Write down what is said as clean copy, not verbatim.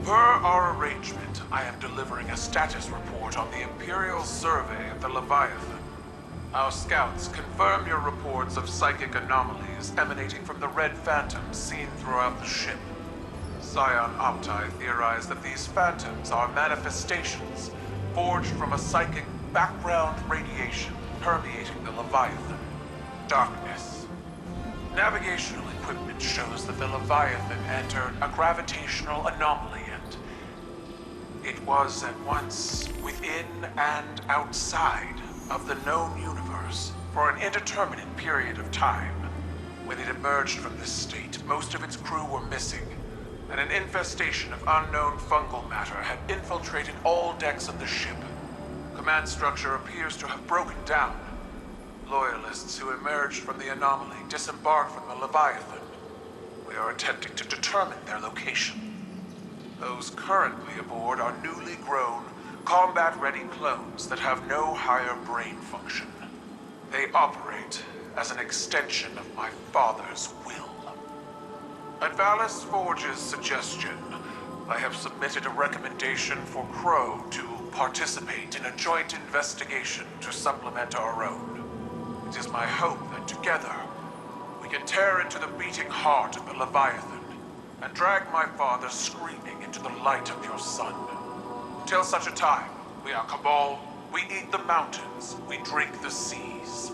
Per our arrangement, I am delivering a status report on the Imperial survey of the Leviathan. Our scouts confirm your reports of psychic anomalies emanating from the red phantoms seen throughout the ship. Scion Opti theorized that these phantoms are manifestations forged from a psychic background radiation permeating the Leviathan. Darkness. Navigational equipment shows that the Leviathan entered a gravitational anomaly and it was at once within and outside of the known universe for an indeterminate period of time. When it emerged from this state, most of its crew were missing, and an infestation of unknown fungal matter had infiltrated all decks of the ship. Command structure appears to have broken down. Loyalists who emerged from the anomaly disembarked from the Leviathan. We are attempting to determine their location. Those currently aboard are newly grown, combat-ready clones that have no higher brain function. They operate as an extension of my father's will. At Valis Forge's suggestion, I have submitted a recommendation for Crow to participate in a joint investigation to supplement our own. It is my hope that together, we can tear into the beating heart of the Leviathan and drag my father screaming into the light of your sun. Till such a time, we are Cabal, we eat the mountains, we drink the seas.